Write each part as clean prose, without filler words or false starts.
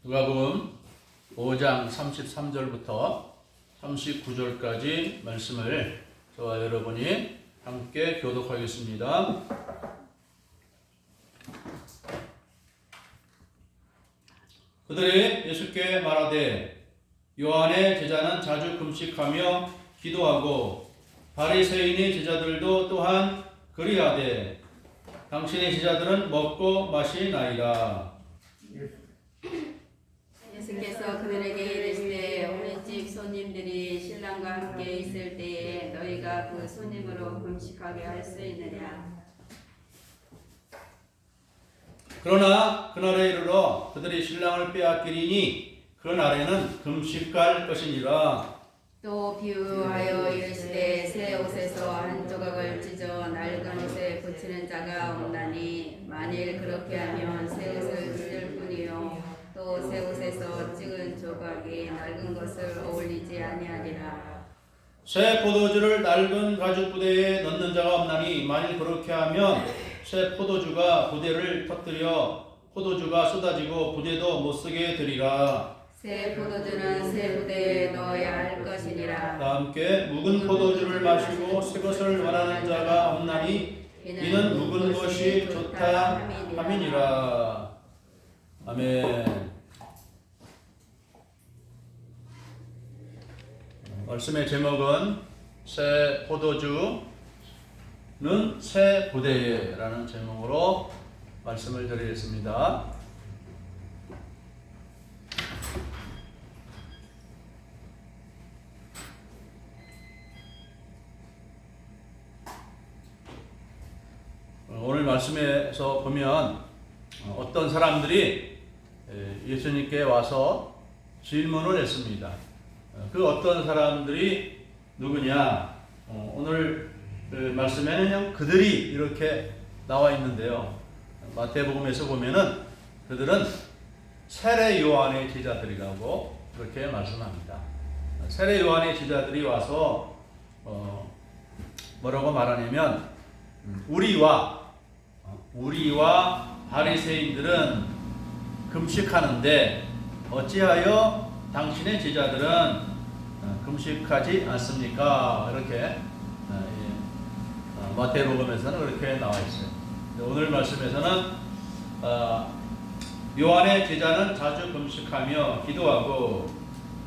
누가복음 5장 33절부터 39절까지 말씀을 저와 여러분이 함께 교독하겠습니다. 그들이 예수께 말하되 요한의 제자는 자주 금식하며 기도하고 바리새인의 제자들도 또한 그리하되 당신의 제자들은 먹고 마시나이다. 예수께서 그들에게 이르시되 우리 집 손님들이 신랑과 함께 있을 때에 너희가 그 손님으로 금식하게 할 수 있느냐? 그러나 그날에 이르러 그들이 신랑을 빼앗기리니 그 날에는 금식할 것이니라. 또 비유하여 이르시되 새 옷에서 한 조각을 찢어 낡은 옷에 붙이는 자가 없나니 만일 그렇게 하면 새 옷을 찢을 뿐이요 또 새 옷에서 찍은 조각이 낡은 것을 어울리지 아니하리라. 새 포도주를 낡은 가죽 부대에 넣는 자가 없나니 만일 그렇게 하면 새 포도주가 부대를 터뜨려 포도주가 쏟아지고 부대도 못 쓰게 되리라. 새 포도주는 새 부대에 넣어야 할 것이니라. 다 함께 묵은 포도주를 마시고 새 것을 원하는 자가 없나니 이는 묵은 것이 좋다 함이니라. 아멘. 말씀의 제목은 새 포도주는 새 부대라는 제목으로 말씀을 드리겠습니다. 오늘 말씀에서 보면 어떤 사람들이 예수님께 와서 질문을 했습니다. 그 어떤 사람들이 누구냐? 오늘 말씀에는 그들이 이렇게 나와 있는데요. 마태복음에서 보면은 그들은 세례 요한의 제자들이라고 그렇게 말씀합니다. 세례 요한의 제자들이 와서 뭐라고 말하냐면 우리와 바리새인들은 금식하는데 어찌하여 당신의 제자들은 금식하지 않습니까? 이렇게 마태복음에서는 그렇게 나와 있어요. 오늘 말씀에서는 요한의 제자는 자주 금식하며 기도하고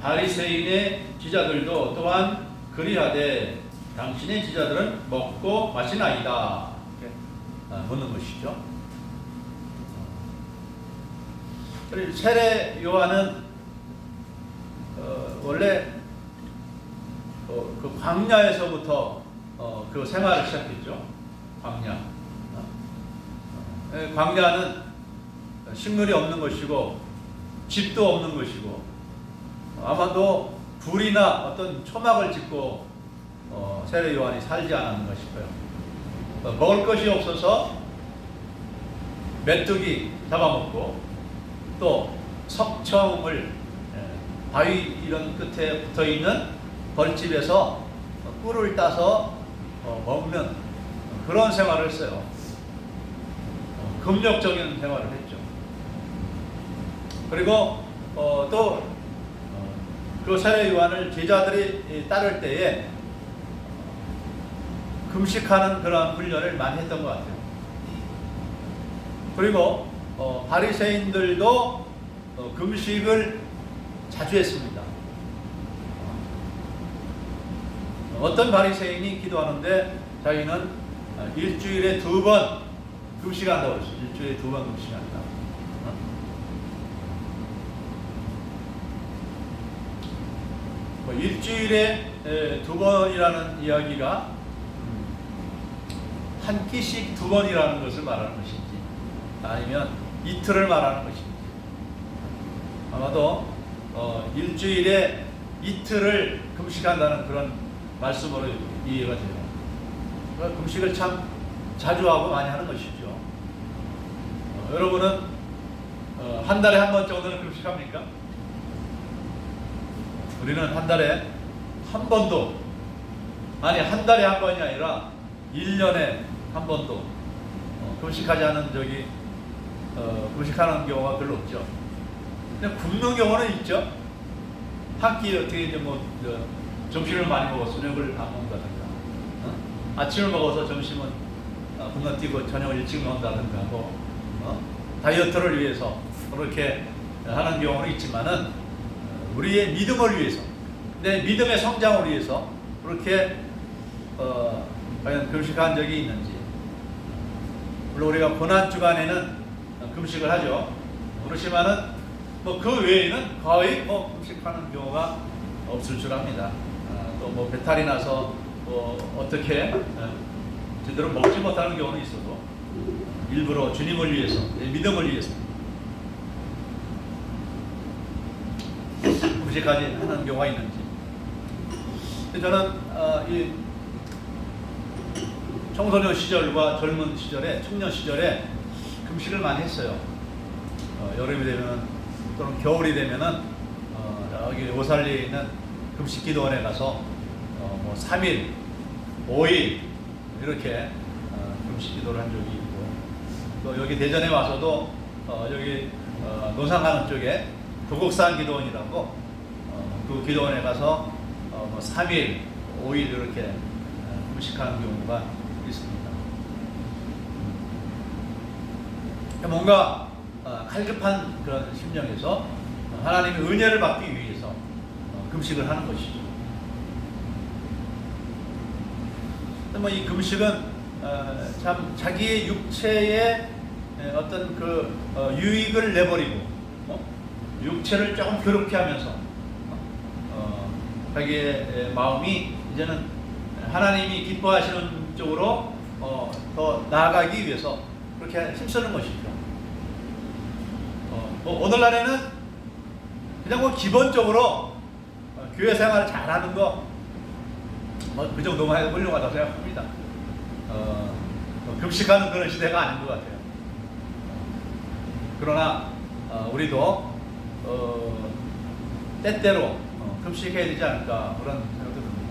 바리새인의 제자들도 또한 그리하되 당신의 제자들은 먹고 마시나이다. 이렇게 묻는 것이죠. 세례 요한은 원래 그 광야에서부터 그 생활을 시작했죠. 광야는 식물이 없는 것이고 집도 없는 것이고 아마도 불이나 어떤 초막을 짓고 세례 요한이 살지 않았는가 싶어요. 먹을 것이 없어서 메뚜기 잡아먹고 또 석청을 바위 이런 끝에 붙어있는 벌집에서 꿀을 따서 먹는 그런 생활을 했어요. 금욕적인 생활을 했죠. 그리고 또 그 세례 요한을 제자들이 따를 때에 금식하는 그런 훈련을 많이 했던 것 같아요. 그리고 바리새인들도 금식을 자주 했습니다. 어떤 바리새인이 기도하는데 자기는 일주일에 2번 금식한다고 했어요. 일주일에 2번 금식한다. 일주일에 2번이라는 이야기가 한 끼씩 2번이라는 것을 말하는 것인지 아니면 이틀을 말하는 것인지 아마도 일주일에 이틀을 금식한다는 그런 말씀으로 이해가 돼요. 그러니까 금식을 참 자주 하고 많이 하는 것이죠. 여러분은 한 달에 한 번 정도는 금식합니까? 우리는 한 달에 한 번도 한 달에 한 번이 아니라 1년에 한 번도 금식하지 않은 적이 금식하는 경우가 별로 없죠. 근데 굶는 경우는 있죠. 한 끼 어떻게 이제 뭐 점심을 많이 먹어서 저녁을 안 먹는다든가, 아침을 먹어서 점심은 건너뛰고 저녁을 일찍 먹는다든가, 다이어트를 위해서 그렇게 하는 경우는 있지만은 우리의 믿음을 위해서, 내 믿음의 성장을 위해서 그렇게 과연 금식한 적이 있는지. 물론 우리가 고난 주간에는 금식을 하죠. 그렇지만은 뭐 그 외에는 거의 금식하는 경우가 없을 줄 압니다. 또 뭐 배탈이 나서 어떻게 제대로 먹지 못하는 경우는 있어도 일부러 주님을 위해서, 내 믿음을 위해서 금식까지 하는 경우가 있는지. 저는 이 청소년 시절과 젊은 시절에, 청년 시절에 금식을 많이 했어요. 여름이 되면 또는 겨울이 되면은 여기 오살리에 있는 금식기도원에 가서 뭐 3일, 5일 이렇게 금식기도를 한 적이 있고, 또 여기 대전에 와서도 여기 노상가는 쪽에 도곡산 기도원이라고 그 기도원에 가서 뭐 3일, 5일 이렇게 금식하는 경우가 있습니다. 뭔가 갈급한 그런 심령에서 하나님의 은혜를 받기 위해서 금식을 하는 것이죠. 뭐 이 금식은 참 자기의 육체에 어떤 그 유익을 내버리고 육체를 조금 괴롭게 하면서 자기의 마음이 이제는 하나님이 기뻐하시는 쪽으로 더 나아가기 위해서 그렇게 힘쓰는 것이죠. 오늘날에는 그냥 뭐 기본적으로 교회 생활을 잘하는 거 그 정도만 해도 훌륭하다고 생각합니다. 금식하는 그런 시대가 아닌 것 같아요. 그러나 우리도 때때로 금식해야 되지 않을까 그런 생각도 듭니다.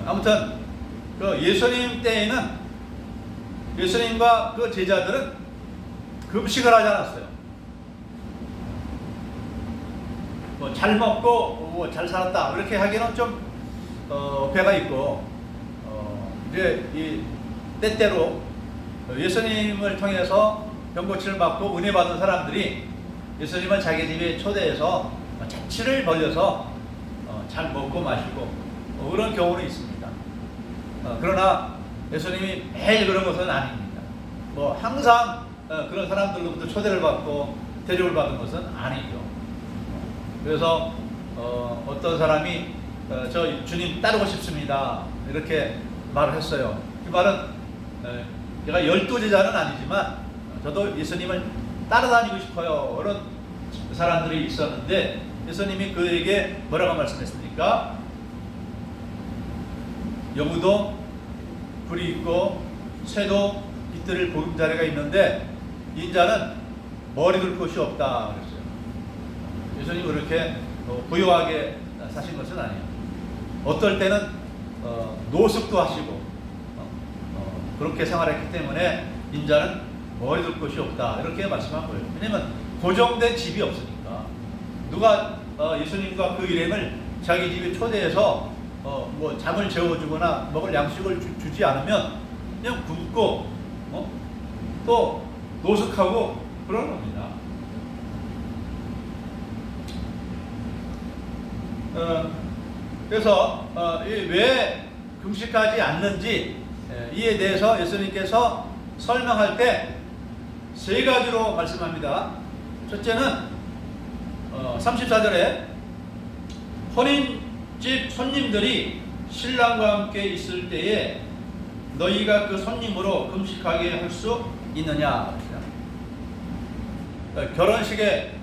아무튼 그 예수님 때에는 예수님과 그 제자들은 금식을 하지 않았어요. 뭐 잘 먹고 뭐 잘 살았다 이렇게 하기는 좀 어폐가 있고, 이제 이 때때로 예수님을 통해서 병고침을 받고 은혜 받은 사람들이 예수님을 자기 집에 초대해서 잔치를 벌여서 잘 먹고 마시고 그런 경우는 있습니다. 그러나 예수님이 매일 그런 것은 아닙니다. 뭐 항상 그런 사람들로부터 초대를 받고 대접을 받은 것은 아니죠. 그래서 어떤 사람이 저 주님 따르고 싶습니다 이렇게 말을 했어요. 그 말은 제가 12제자는 아니지만 저도 예수님을 따라다니고 싶어요 그런 사람들이 있었는데, 예수님이 그에게 뭐라고 말씀했습니까? 여우도 불이 있고 새도 깃들을 보금자리가 있는데 인자는 머리 둘 곳이 없다 그랬어요. 예수님이 그렇게 부유하게 사신 것은 아니에요. 어떨 때는 노숙도 하시고 그렇게 생활했기 때문에 인자는 머리 둘 곳이 없다 이렇게 말씀한 거예요. 왜냐면 고정된 집이 없으니까. 누가 예수님과 그 일행을 자기 집에 초대해서 뭐 잠을 재워주거나 먹을 양식을 주지 않으면 그냥 굶고 또 노숙하고 그런 겁니다. 그래서 왜 금식하지 않는지 이에 대해서 예수님께서 설명할 때 세 가지로 말씀합니다. 첫째는 34절에 혼인집 손님들이 신랑과 함께 있을 때에 너희가 그 손님으로 금식하게 할 수 있느냐. 결혼식에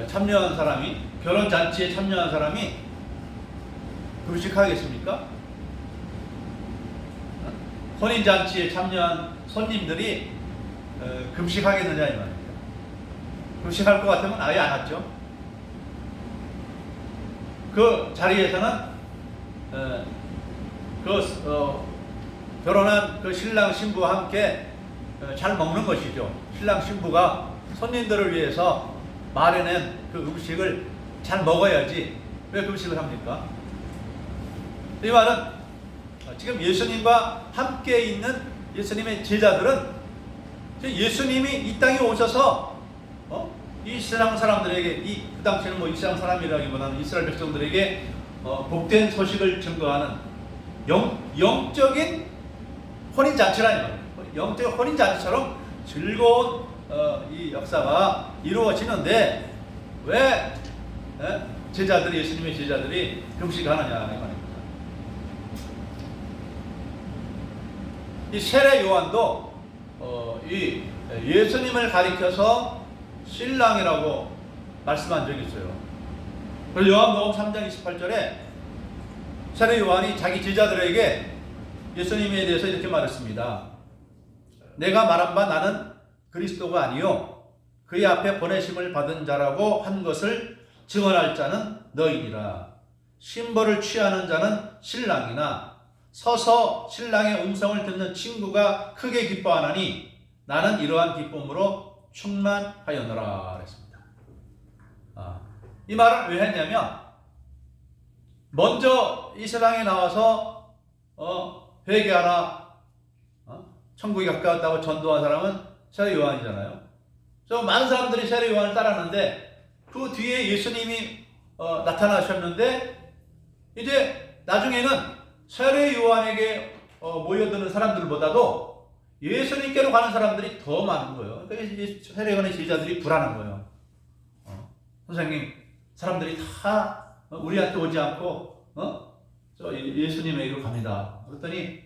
참여한 사람이, 결혼잔치에 참여한 사람이 금식하겠습니까? 혼인잔치에 참여한 손님들이 금식하겠느냐 이 말입니다. 금식할 것 같으면 아예 안 왔죠. 그 자리에서는 결혼한 그 신랑 신부와 함께 잘 먹는 것이죠. 신랑 신부가 손님들을 위해서 마련한 그 음식을 잘 먹어야지 왜 금식을 합니까? 이 말은 지금 예수님과 함께 있는 예수님의 제자들은 예수님이 이 땅에 오셔서 이 세상 사람들에게 그 당시에는 뭐 이 세상 사람이라기보다는 이스라엘 백성들에게 복된 소식을 증거하는 영적인 혼인잔치라는 말이에요. 영적인 혼인잔치처럼 즐거운 이 역사가 이루어지는데 왜 제자들이 예수님의 제자들이 금식하느냐 이 말입니다. 이 세례 요한도 이 예수님을 가리켜서 신랑이라고 말씀한 적이 있어요. 그래서 요한복음 3장 28절에 세례 요한이 자기 제자들에게 예수님에 대해서 이렇게 말했습니다. 내가 말한 바 나는 그리스도가 아니요 그의 앞에 보내심을 받은 자라고 한 것을 증언할 자는 너희니라. 신벌을 취하는 자는 신랑이나 서서 신랑의 음성을 듣는 친구가 크게 기뻐하나니 나는 이러한 기쁨으로 충만하였노라 그랬습니다. 이 말을 왜 했냐면 먼저 이 세상에 나와서 회개하라 천국이 가까웠다고 전도한 사람은 세례 요한이잖아요. 그래서 많은 사람들이 세례 요한을 따랐는데 그 뒤에 예수님이 나타나셨는데 이제 나중에는 세례 요한에게 모여드는 사람들보다도 예수님께로 가는 사람들이 더 많은 거예요. 그러니까 세례 요한의 제자들이 불안한 거예요. 선생님, 사람들이 다 우리한테 오지 않고 저 예수님에게로 갑니다. 그랬더니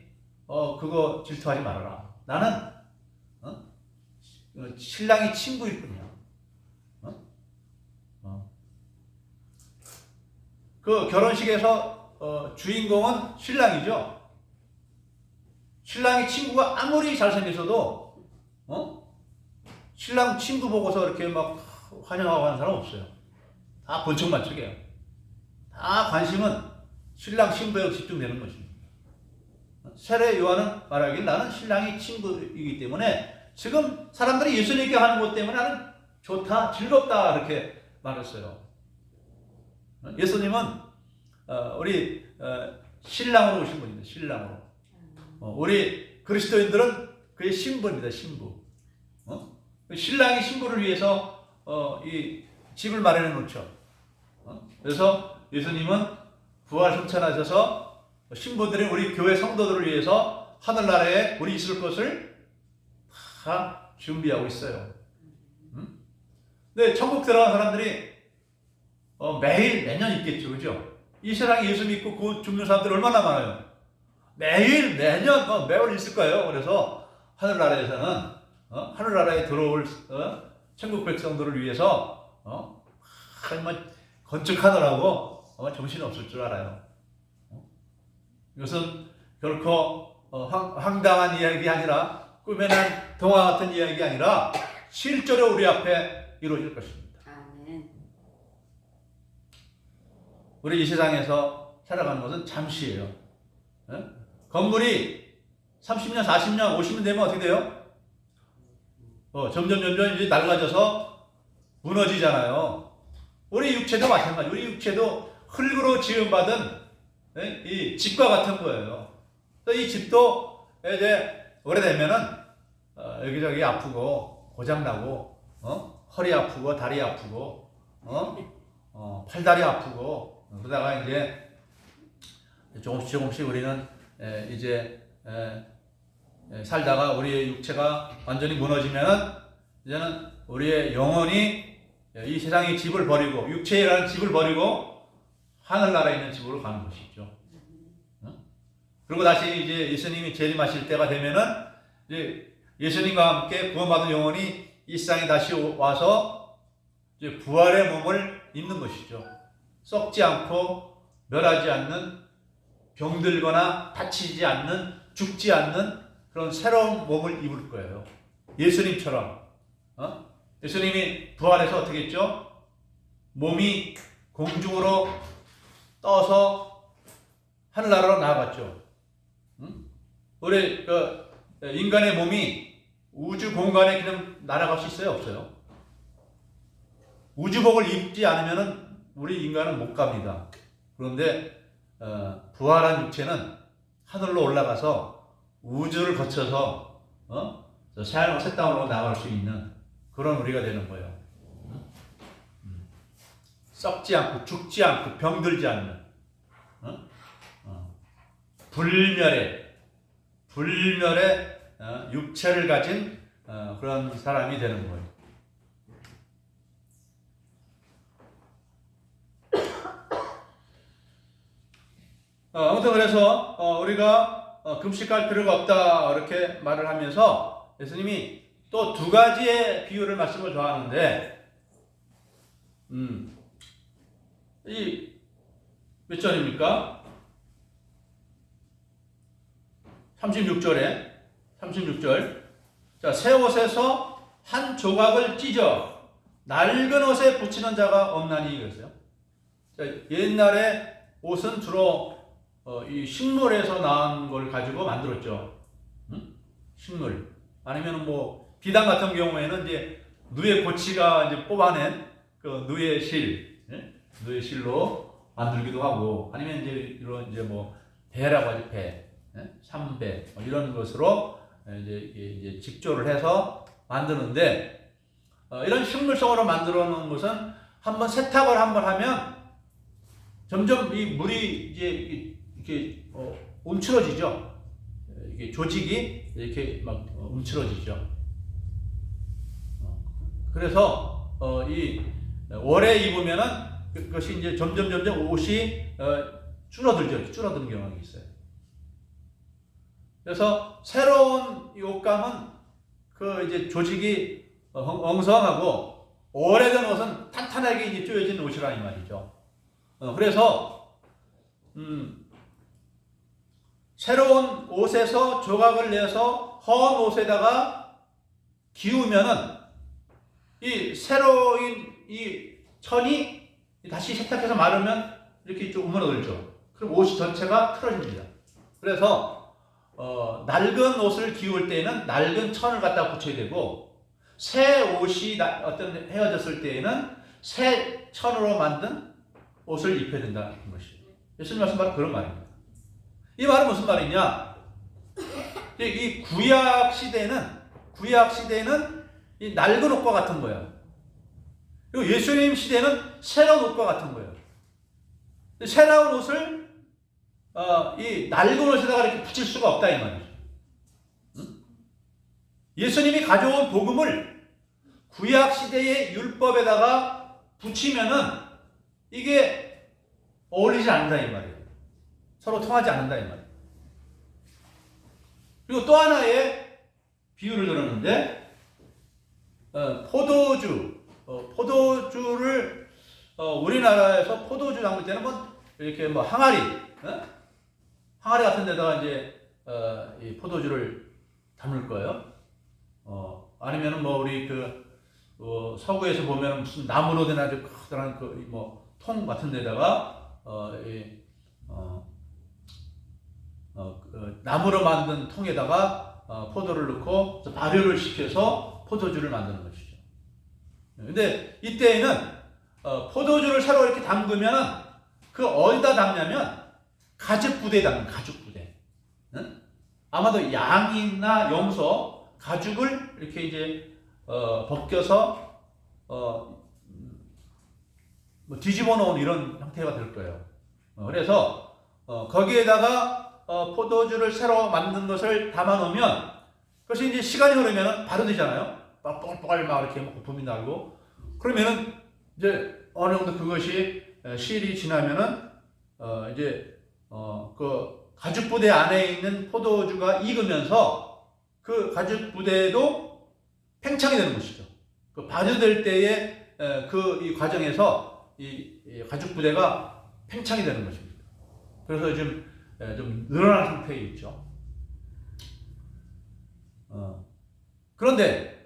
그거 질투하지 말아라. 나는 신랑이 친구일 뿐이야. 그 결혼식에서 주인공은 신랑이죠. 신랑이 친구가 아무리 잘생겼어도 신랑 친구 보고서 이렇게 막 환영하고 하는 사람 없어요. 다 본청맞추게요. 다 관심은 신랑 신부에 집중되는 것입니다. 세례 요한은 말하길 나는 신랑이 친구이기 때문에 지금 사람들이 예수님께 하는 것 때문에 나는 좋다, 즐겁다 이렇게 말했어요. 예수님은 우리 신랑으로 오신 분입니다. 신랑으로. 우리 그리스도인들은 그의 신부입니다. 신부. 신랑이 신부를 위해서 이 집을 마련해 놓죠. 그래서 예수님은 부활 승천하셔서 신부들이 우리 교회 성도들을 위해서 하늘나라에 우리 있을 것을 다 준비하고 있어요. 근데 천국 들어간 사람들이 매년 있겠죠, 그죠? 이 세상에 예수 믿고 죽는 사람들 얼마나 많아요? 매년 매월 있을 거예요. 그래서 하늘나라에서는 하늘나라에 들어올 천국 백성들을 위해서 건축하느라고 정신이 없을 줄 알아요. 이것은 결코 황당한 이야기 아니라 꿈에난 동화 같은 이야기 아니라 실제로 우리 앞에 이루어질 것입니다. 아멘. 우리 이 세상에서 살아가는 것은 잠시예요. 건물이 30년, 40년, 50년 되면 어떻게 돼요? 점점 이제 낡아져서 무너지잖아요. 우리 육체도 마찬가지. 우리 육체도 흙으로 지음받은 이 집과 같은 거예요. 이 집도 이제 오래되면은 여기저기 아프고 고장나고 허리 아프고 다리 아프고 팔다리 아프고 그러다가 이제 조금씩 우리는 이제 살다가 우리의 육체가 완전히 무너지면은 이제는 우리의 영혼이 이 세상의 집을 버리고 육체라는 집을 버리고 하늘나라에 있는 집으로 가는 것이죠. 그리고 다시 이제 예수님이 재림하실 때가 되면은 이제 예수님과 함께 구원받은 영혼이 이 세상에 다시 와서 이제 부활의 몸을 입는 것이죠. 썩지 않고 멸하지 않는 병들거나 다치지 않는 죽지 않는 그런 새로운 몸을 입을 거예요. 예수님처럼. 예수님이 부활해서 어떻게 했죠? 몸이 공중으로 떠서 하늘나라로 나아갔죠. 우리 인간의 몸이 우주 공간에 그냥 날아갈 수 있어요? 없어요? 우주복을 입지 않으면은 우리 인간은 못 갑니다. 그런데 부활한 육체는 하늘로 올라가서 우주를 거쳐서 새 땅으로 나갈 수 있는 그런 우리가 되는 거예요. 썩지 않고 죽지 않고 병들지 않는 불멸의 육체를 가진 그런 사람이 되는 거예요. 아무튼 그래서 우리가 금식할 필요가 없다 이렇게 말을 하면서 예수님이 또 두 가지의 비유를 말씀을 더 하는데 이 몇 절입니까? 36절에 36절. 자, 새 옷에서 한 조각을 찢어 낡은 옷에 붙이는 자가 없나니 그랬어요. 자, 옛날에 옷은 주로 이 식물에서 나온 걸 가지고 만들었죠. 식물. 아니면 뭐 비단 같은 경우에는 이제 누에 고치가 이제 뽑아낸 그 누에 실로 만들기도 하고, 아니면 이제 이런 이제 뭐 배라고 하죠, 배, 삼배 이런 것으로 이제 직조를 해서 만드는데, 이런 식물성으로 만들어 놓은 것은 한번 세탁을 한번 하면 점점 이 물이 이제 이렇게 움츠러지죠. 이게 조직이 이렇게 막 움츠러지죠. 그래서 이 오래 입으면은 그것이 이제 점점 옷이 줄어드는 경향이 있어요. 그래서 새로운 옷감은 그 이제 조직이 엉성하고 오래된 옷은 탄탄하게 이제 쪼여진 옷이라 이 말이죠. 그래서 새로운 옷에서 조각을 내서 헌 옷에다가 기우면은 이 새로운 이 천이 다시 세탁해서 마르면 이렇게 좀 우물어들죠. 그럼 옷이 전체가 틀어집니다. 그래서 낡은 옷을 기울 때에는 낡은 천을 갖다 붙여야 되고, 새 옷이 어떤 헤어졌을 때에는 새 천으로 만든 옷을 입혀야 된다는 것이죠. 예수님 말씀 바로 그런 말입니다. 이 말은 무슨 말이냐? 이 구약 시대는 이 낡은 옷과 같은 거예요. 그리고 예수님 시대는 새로운 옷과 같은 거예요. 새로운 옷을 이 낡은 옷에다가 이렇게 붙일 수가 없다 이 말이죠. 예수님이 가져온 복음을 구약 시대의 율법에다가 붙이면은 이게 어울리지 않는다 이 말이에요. 서로 통하지 않는다 이 말이에요. 그리고 또 하나의 비유를 들었는데, 포도주를 우리나라에서 포도주 담글 때는 뭐 이렇게 뭐 항아리 같은 데다가 이제 이 포도주를 담을 거예요. 아니면은 뭐 우리 서구에서 보면 무슨 나무로 된 아주 커다란 뭐 통 같은 데다가 나무로 만든 통에다가 포도를 넣고 발효를 시켜서 포도주를 만드는 것이죠. 근데 이때에는 포도주를 새로 이렇게 담그면 그 어디다 담냐면 가죽부대에 담는 가죽부대. 아마도 양이나 염소 가죽을 이렇게 이제 벗겨서 뭐 뒤집어 놓은 이런 형태가 될 거예요. 그래서 거기에다가 포도주를 새로 만든 것을 담아 놓으면 그것이 이제 시간이 흐르면 바로 되잖아요. 뽀글뽀글 막 이렇게 거품이 나고, 그러면은 이제 어느 정도 그것이 시일이 지나면은 이제 그 가죽 부대 안에 있는 포도주가 익으면서 그 가죽 부대도 팽창이 되는 것이죠. 그 발효될 때의 이 과정에서 이 가죽 부대가 팽창이 되는 것입니다. 그래서 좀 늘어난 상태에 있죠. 그런데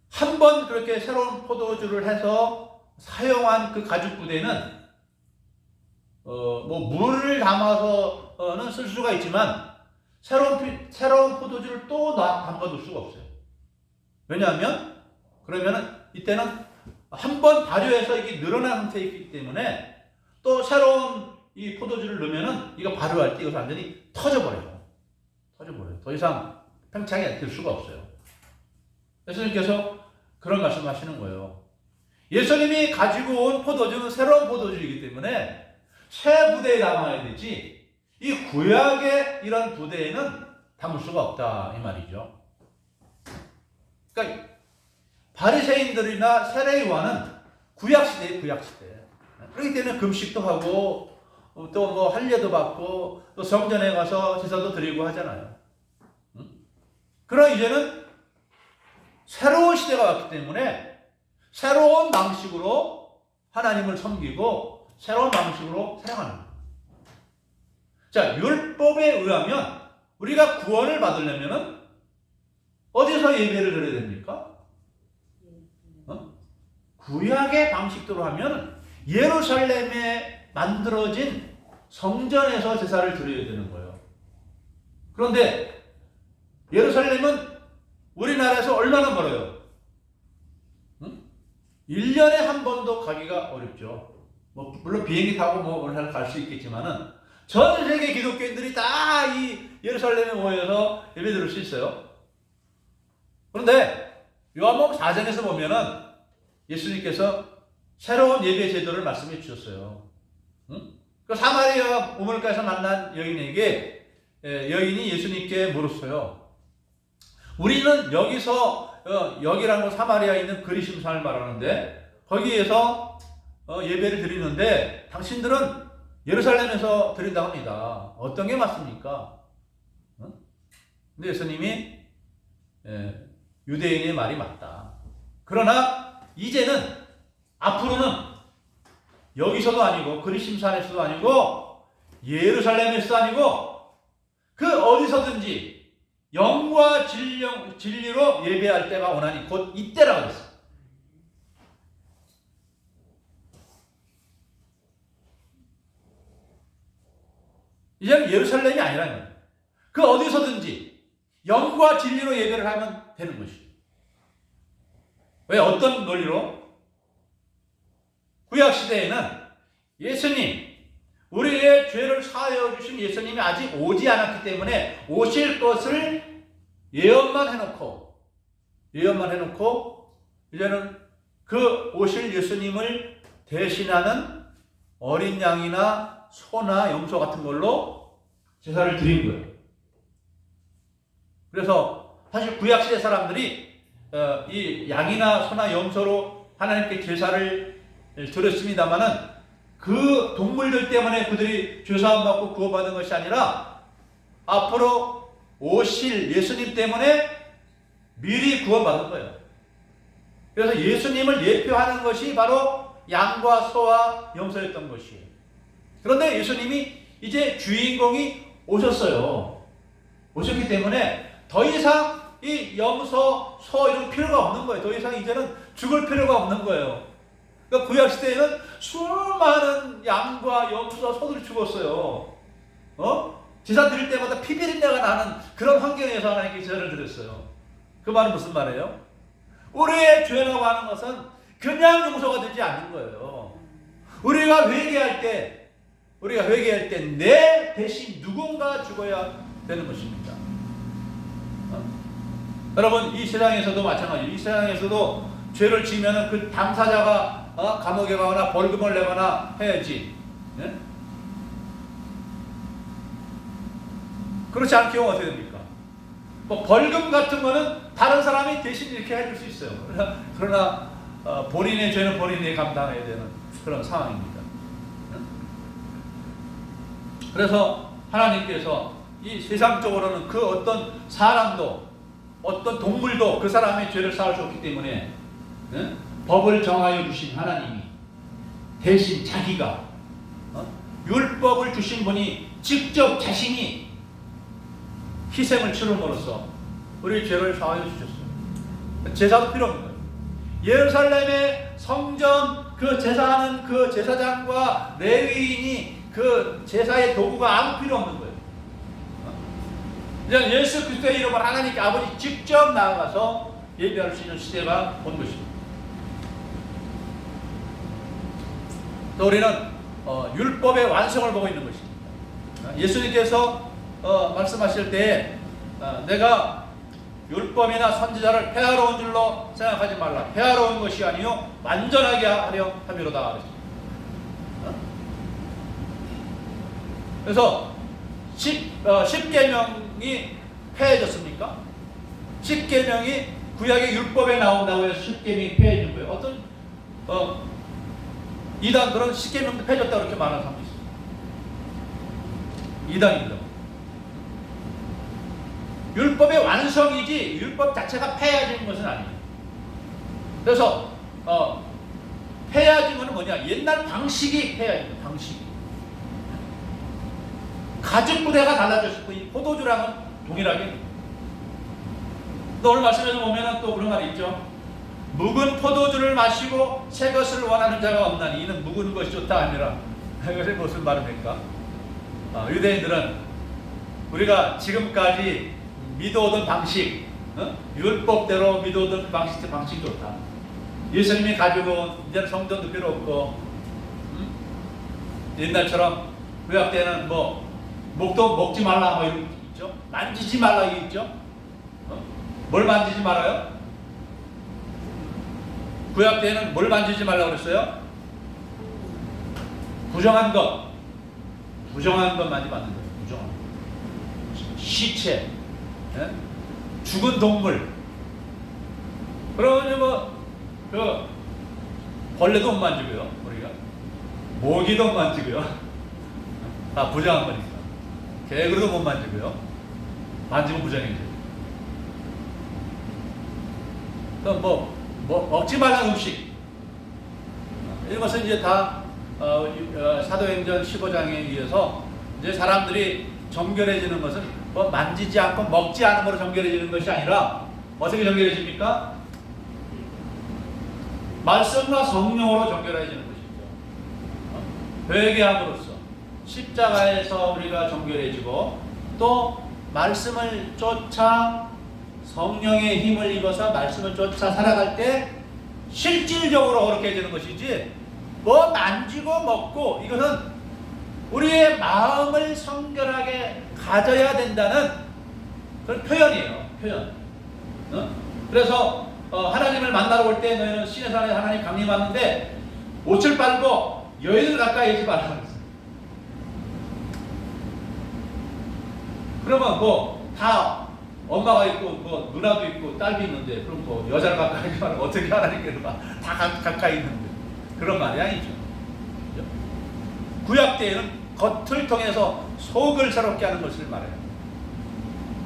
한 번 그렇게 새로운 포도주를 해서 사용한 그 가죽 부대는 뭐 물을 담아서는 쓸 수가 있지만 새로운 포도주를 또 담가 둘 수가 없어요. 왜냐하면 그러면은 이때는 한 번 발효해서 이게 늘어난 상태에 있기 때문에 또 새로운 이 포도주를 넣으면은 이거 발효할 때 이거 완전히 터져버려요. 더 이상 팽창이 될 수가 없어요. 예수님께서 그런 말씀 하시는 거예요. 예수님이 가지고 온 포도주는 새로운 포도주이기 때문에 새 부대에 담아야 되지 이 구약의 이런 부대에는 담을 수가 없다 이 말이죠. 그러니까 바리새인들이나 세례요한은 구약시대에 그렇기 때문에 금식도 하고 또 뭐 할례도 받고 또 성전에 가서 제사도 드리고 하잖아요. 그러나 이제는 새로운 시대가 왔기 때문에 새로운 방식으로 하나님을 섬기고 새로운 방식으로 살아가는 거예요. 자, 율법에 의하면 우리가 구원을 받으려면 어디서 예배를 드려야 됩니까? 구약의 방식대로 하면 예루살렘에 만들어진 성전에서 제사를 드려야 되는 거예요. 그런데 예루살렘은 우리나라에서 얼마나 멀어요? 1년에 한 번도 가기가 어렵죠. 물론 비행기 타고 갈 수 있겠지만은 전 세계 기독교인들이 다 이 예루살렘에 모여서 예배 드릴 수 있어요. 그런데 요한복음 4장에서 보면은 예수님께서 새로운 예배 제도를 말씀해 주셨어요. 그 사마리아 우물가에서 만난 여인에게 여인이 예수님께 물었어요. 우리는 여기라는 건 사마리아에 있는 그리심산을 말하는데 거기에서 예배를 드리는데 당신들은 예루살렘에서 드린다고 합니다. 어떤 게 맞습니까? 근데 예수님이 유대인의 말이 맞다. 그러나 이제는 앞으로는 여기서도 아니고 그리심산에서도 아니고 예루살렘에서도 아니고 그 어디서든지 영과 진리로 예배할 때가 오나니 곧 이때라고 했어요. 이제는 예루살렘이 아니라는 거예요. 그 어디서든지 영과 진리로 예배를 하면 되는 것이죠. 왜? 어떤 논리로? 구약시대에는 예수님, 우리의 죄를 사하여 주신 예수님이 아직 오지 않았기 때문에 오실 것을 예언만 해놓고 이제는 그 오실 예수님을 대신하는 어린 양이나 소나 염소 같은 걸로 제사를 드린 거예요. 그래서 사실 구약시대 사람들이 이 양이나 소나 염소로 하나님께 제사를 드렸습니다마는 그 동물들 때문에 그들이 죄사함 받고 구원받은 것이 아니라 앞으로 오실 예수님 때문에 미리 구원받은 거예요. 그래서 예수님을 예표하는 것이 바로 양과 소와 염소였던 것이에요. 그런데 예수님이 이제 주인공이 오셨어요. 오셨기 때문에 더 이상 이 염소, 소 이런 필요가 없는 거예요. 더 이상 이제는 죽을 필요가 없는 거예요. 그러니까 구약시대에는 수많은 양과 염소와 소들이 죽었어요. 제사 드릴 때마다 피 비린내가 나는 그런 환경에서 하나님께 제사를 드렸어요. 그 말은 무슨 말이에요? 우리의 죄라고 하는 것은 그냥 용서가 되지 않는 거예요. 우리가 회개할 때 내 대신 누군가 죽어야 되는 것입니다. 여러분, 이 세상에서도 마찬가지예요. 이 세상에서도 죄를 지으면 그 당사자가 감옥에 가거나 벌금을 내거나 해야지. 예? 그렇지 않은 경우 어떻게 됩니까? 뭐 벌금 같은 거는 다른 사람이 대신 이렇게 해줄 수 있어요. 그러나 본인의 죄는 본인이 감당해야 되는 그런 상황입니다. 그래서 하나님께서 이 세상적으로는 그 어떤 사람도 어떤 동물도 그 사람의 죄를 쌓을 수 없기 때문에 법을 정하여 주신 하나님이 대신 자기가 율법을 주신 분이 직접 자신이 희생을 치름으로써 우리 죄를 사하여 주셨어요. 제사도 필요 없는 거예요. 예루살렘의 성전 그 제사하는 그 제사장과 레위인이 그 제사의 도구가 아무 필요 없는 거예요. 이제 예수 그리스도의 이름으로 하나님께 아버지 직접 나아가서 예배할 수 있는 시대가 온 것입니다. 또 우리는 율법의 완성을 보고 있는 것입니다. 예수님께서 말씀하실 때에 내가 율법이나 선지자를 폐하러 온 줄로 생각하지 말라. 폐하러 온 것이 아니요 완전하게 하려 함이로다. 그래서 10계명이 폐해졌습니까? 10계명이 구약의 율법에 나온다고 해서 10계명이 폐해진 거예요. 어떤 이단들은 10계명도 폐해졌다고 그렇게 말하는 사람도 있어요. 이단입니다. 율법의 완성이지 율법 자체가 폐해진 것은 아니에요. 그래서 폐해진 것은 뭐냐? 옛날 방식이 폐해진 거예요. 방식이. 가죽 부대가 달라졌을 뿐 포도주랑은 동일하게. 또 오늘 말씀에서 보면 또 그런 말이 있죠. 묵은 포도주를 마시고 새 것을 원하는 자가 없나니 이는 묵은 것이 좋다 아니라. 이것이 무슨 말입니까? 유대인들은 우리가 지금까지 믿어오던 방식, 율법대로 믿어오던 방식이 좋다. 예수님이 가지고 온 이제는 성전도 필요 없고, 옛날처럼 구약 때는 뭐 목도 먹지 말라 뭐 이런 게 있죠. 만지지 말라 이게 있죠. 뭘 만지지 말아요? 구약 때는 뭘 만지지 말라고 그랬어요? 부정한 것 만지면 안 된다. 부정한 것. 시체, 죽은 동물. 그러면 벌레도 못 만지고요. 우리가 모기도 못 만지고요. 다 부정한 거니까. 개구리도 못 만지고요. 만지면 부정이죠. 또 먹지 말라는 음식. 이것은 이제 다 사도행전 15장에 의해서 이제 사람들이 정결해지는 것은 만지지 않고 먹지 않음으로 정결해지는 것이 아니라 어떻게 정결해집니까? 말씀과 성령으로 정결해지는 것이죠. 회개함으로써 십자가에서 우리가 정결해지고 또 말씀을 쫓아 성령의 힘을 입어서 말씀을 쫓아 살아갈 때 실질적으로 거룩해지는 것이지 뭐 만지고 먹고 이것은 우리의 마음을 성결하게 가져야 된다는 그런 표현이에요. 표현. 그래서 하나님을 만나러 올 때 너희는 신의 산에 하나님 강림하는데 옷을 빨고 여인을 가까이 하지 말라고 했어요. 그러면 다 엄마가 있고 누나도 있고 딸도 있는데 그럼 여자를 가까이 하지 말고 어떻게 하나님께서 다 가까이 있는데 그런 말이 아니죠. 구약 때에는 겉을 통해서 속을 새롭게 하는 것을 말해요.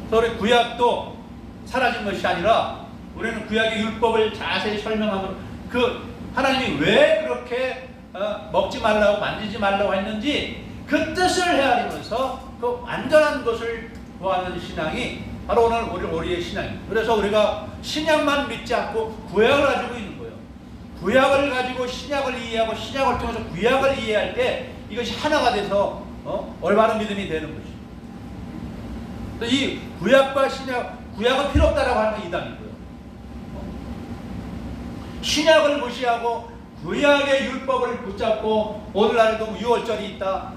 그래서 우리 구약도 사라진 것이 아니라 우리는 구약의 율법을 자세히 설명하므로 하나님이 왜 그렇게 먹지 말라고 만지지 말라고 했는지 그 뜻을 헤아리면서 그 완전한 것을 구하는 신앙이 바로 오늘 우리의 신앙입니다. 그래서 우리가 신약만 믿지 않고 구약을 가지고 있는 거예요. 구약을 가지고 신약을 이해하고 신약을 통해서 구약을 이해할 때 이것이 하나가 돼서 올바른 믿음이 되는 것이죠. 이 구약과 구약은 필요 없다라고 하는 게 이단이고요. 신약을 무시하고 구약의 율법을 붙잡고 오늘날에도 유월절이 있다.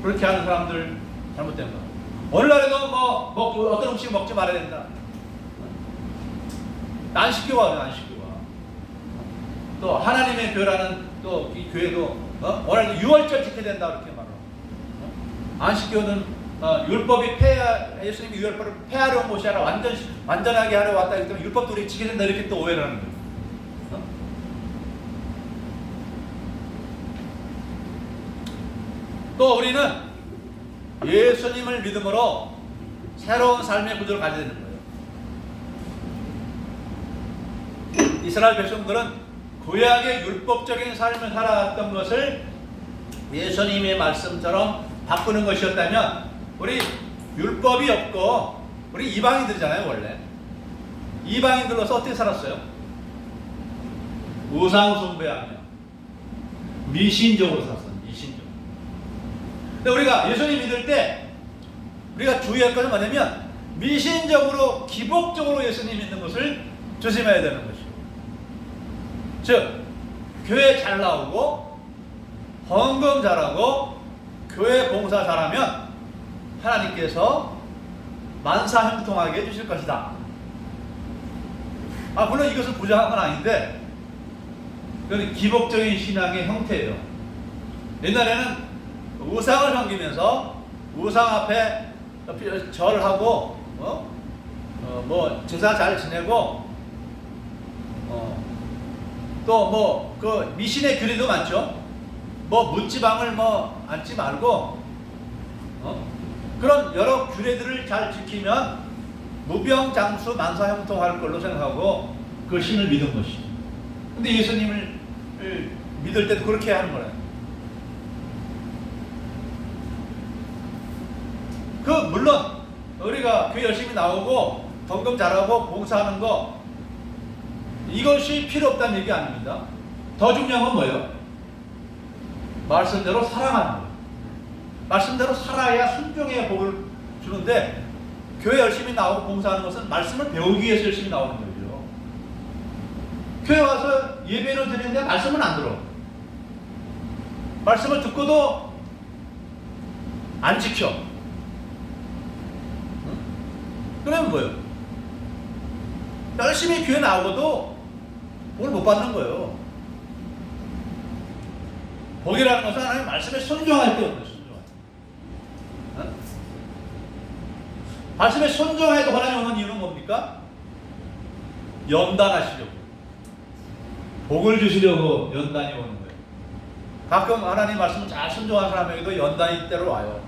그렇게 하는 사람들 잘못된 거예요. 오늘날에도 어떤 음식 먹지 말아야 된다. 안식교와 안식교와 또 하나님의 교회라는 또 이 교회도 오늘도 유월절 지켜야 된다 그렇게 말하고 안식교는 율법이 예수님이 율법을 폐하려 온 것이 아니라 완전하게 하려 왔다 그랬기 때문에 율법도 우리 지켜야 된다 이렇게 또 오해를 하는 거예요. 또 우리는 예수님을 믿음으로 새로운 삶의 구조를 가져야 되는 거예요. 이스라엘 백성들은 구약의 율법적인 삶을 살아왔던 것을 예수님의 말씀처럼 바꾸는 것이었다면 우리 율법이 없고 우리 이방인들이잖아요. 원래 이방인들로서 어떻게 살았어요? 우상 숭배하며 미신적으로 살았어요. 미신적으로. 근데 우리가 예수님 믿을 때 우리가 주의할 것은 뭐냐면 미신적으로 기복적으로 예수님 믿는 것을 조심해야 되는 것이고, 즉 교회 잘 나오고 헌금 잘하고 교회 봉사 잘하면 하나님께서 만사형통하게 해주실 것이다. 물론 이것은 부정한 건 아닌데 그건 기복적인 신앙의 형태예요. 옛날에는 우상을 섬기면서 우상 앞에 절을 하고 뭐 제사 잘 지내고 또 뭐 그 미신의 규례도 많죠. 뭐 묻지방을 뭐 앉지 말고 그런 여러 규례들을 잘 지키면 무병장수 만사형통할 걸로 생각하고 그 신을 믿은 것이죠. 근데 예수님을 믿을 때도 그렇게 하는 거예요. 물론 우리가 교회 열심히 나오고 헌금 잘하고 봉사하는 거 이것이 필요 없다는 얘기 아닙니다. 더 중요한 건 뭐예요? 말씀대로 사랑하는 거예요. 말씀대로 살아야 순종의 복을 주는데 교회 열심히 나오고 봉사하는 것은 말씀을 배우기 위해서 열심히 나오는 거죠. 교회 와서 예배를 드리는데 말씀은 안 들어. 말씀을 듣고도 안 지켜. 그러면 뭐예요? 열심히 교회 나오고도 복을 못 받는 거예요. 복이라는 것은 하나님 말씀에 순종할 때 오는 거예요. 말씀에 순종해도 하나님 오는 이유는 뭡니까? 연단하시려고, 복을 주시려고 연단이 오는 거예요. 가끔 하나님 말씀을 잘 순종한 사람에게도 연단이 때로 와요.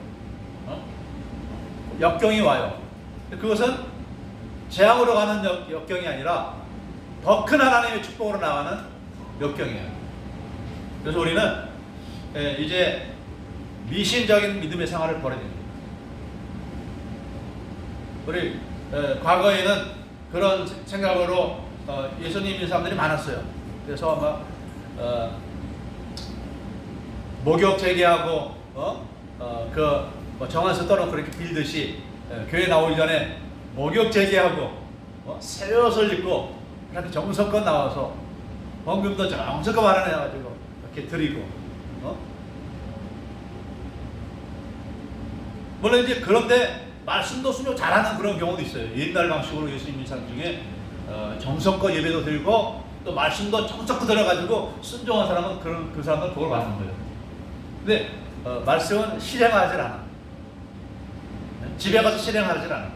역경이 와요. 그것은 재앙으로 가는 역경이 아니라 더 큰 하나님의 축복으로 나가는 역경이에요. 그래서 우리는 이제 미신적인 믿음의 생활을 버려야 됩니다. 우리 과거에는 그런 생각으로 예수님 믿는 사람들이 많았어요. 그래서 막 목욕 재개하고 뭐 정한수 떠놓고 그렇게 빌듯이 교회 나오기 전에 목욕 재개하고 새 옷을 입고 이렇게 정성껏 나와서 헌금도 정성껏 마련해가지고 이렇게 드리고 물론 이제 그런데 말씀도 순종 잘하는 그런 경우도 있어요. 옛날 방식으로 예수님 인상 중에 정성껏 예배도 드리고 또 말씀도 정성껏 들어가지고 순종한 사람은 그 사람은 복을 받는 거예요. 근데 말씀은 실행하지 않아. 집에 가서 실행하지 않아.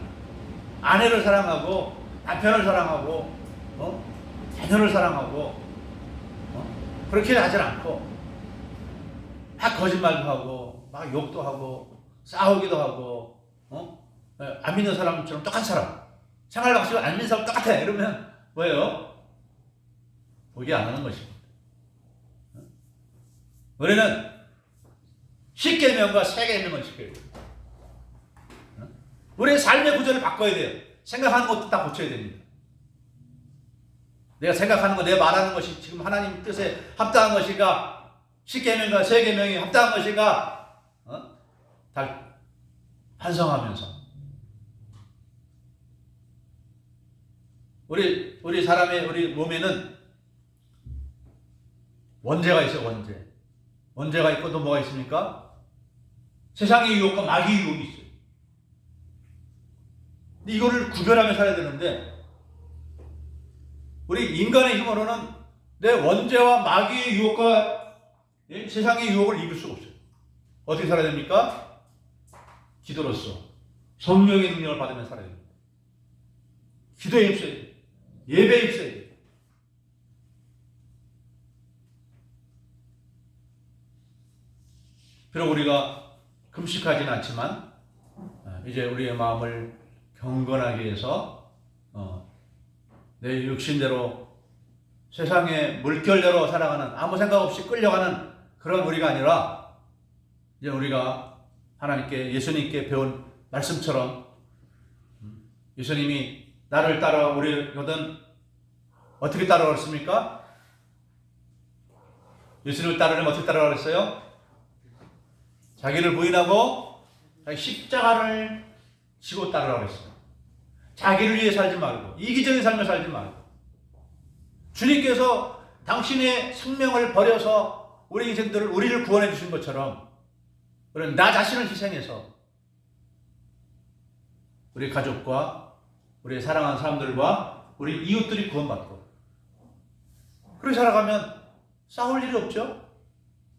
아내를 사랑하고 남편을 사랑하고 자녀를 사랑하고 그렇게 하지 않고 막 거짓말도 하고 막 욕도 하고 싸우기도 하고 안 믿는 사람처럼 똑같은 사람 생활 방식은 안 믿는 사람 똑같아 이러면 뭐예요? 복이 안 하는 것입니다. 우리는 10계명과 3계명을 지켜야 돼요. 우리의 삶의 구조를 바꿔야 돼요. 생각하는 것도 다 고쳐야 됩니다. 내가 생각하는 거, 내가 말하는 것이 지금 하나님 뜻에 합당한 것인가, 10계명과 3계명이 합당한 것인가, 다 반성하면서 우리 사람의 우리 몸에는 원죄가 있어요. 원죄가 있고 또 뭐가 있습니까? 세상의 유혹과 마귀의 유혹이 있어요. 근데 이거를 구별하며 살아야 되는데 우리 인간의 힘으로는 내 원죄와 마귀의 유혹과 세상의 유혹을 이길 수가 없어요. 어떻게 살아야 됩니까? 기도로서 성령의 능력을 받으며 살아야 됩니다. 기도에 힘써야 돼요. 예배에 힘써야 돼요. 비록 우리가 금식하지는 않지만 이제 우리의 마음을 경건하게 해서 내 육신대로 세상의 물결대로 살아가는 아무 생각 없이 끌려가는 그런 우리가 아니라 이제 우리가 하나님께 예수님께 배운 말씀처럼 예수님이 나를 따라오려거든 어떻게 따라오셨습니까? 예수님을 따르려면 어떻게 따라오라 그랬어요? 자기를 부인하고 자기 십자가를 지고 따르라고 했어요. 자기를 위해 살지 말고 이기적인 삶을 살지 말고 주님께서 당신의 생명을 버려서 우리 인생들을 우리를 구원해 주신 것처럼 우리는 나 자신을 희생해서 우리 가족과 우리 사랑하는 사람들과 우리 이웃들이 구원받고 그렇게 살아가면 싸울 일이 없죠.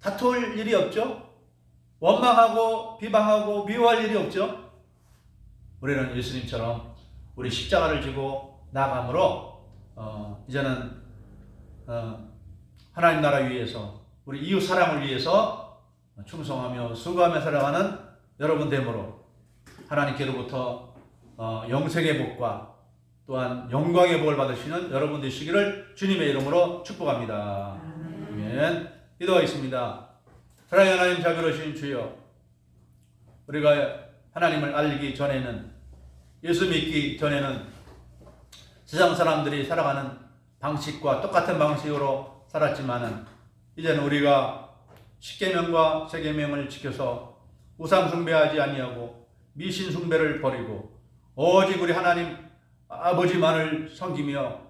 다툴 일이 없죠. 원망하고 비방하고 미워할 일이 없죠. 우리는 예수님처럼 우리 십자가를 지고 나아감으로 이제는 하나님 나라 위해서 우리 이웃 사랑을 위해서 충성하며 수고하며 살아가는 여러분 되므로 하나님께로부터 영생의 복과 또한 영광의 복을 받으시는 여러분 되시기를 주님의 이름으로 축복합니다. 아멘. 기도하겠습니다. 사랑의 하나님 자비로우신 주여, 우리가 하나님을 알기 전에는, 예수 믿기 전에는 세상 사람들이 살아가는 방식과 똑같은 방식으로 살았지만은 이제는 우리가 십계명과 세계명을 지켜서 우상 숭배하지 아니하고 미신 숭배를 버리고 오직 우리 하나님 아버지만을 섬기며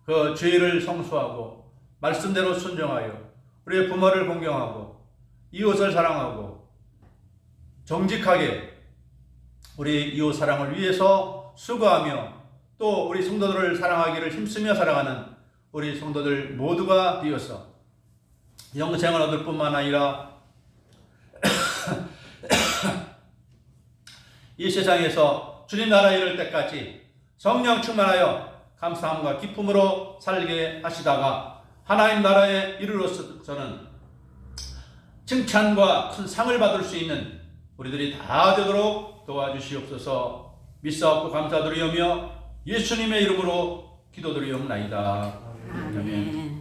그 죄를 성수하고 말씀대로 순종하여 우리의 부모를 공경하고 이웃을 사랑하고 정직하게 우리 이웃 사랑을 위해서 수고하며 또 우리 성도들을 사랑하기를 힘쓰며 살아가는 우리 성도들 모두가 되어서 영생을 얻을 뿐만 아니라 이 세상에서 주님 나라에 이를 때까지 성령 충만하여 감사함과 기쁨으로 살게 하시다가 하나님 나라에 이르러서는 칭찬과 큰 상을 받을 수 있는 우리들이 다 되도록 도와주시옵소서. 믿사옵고 감사드리오며 예수님의 이름으로 기도드리옵나이다. 아멘.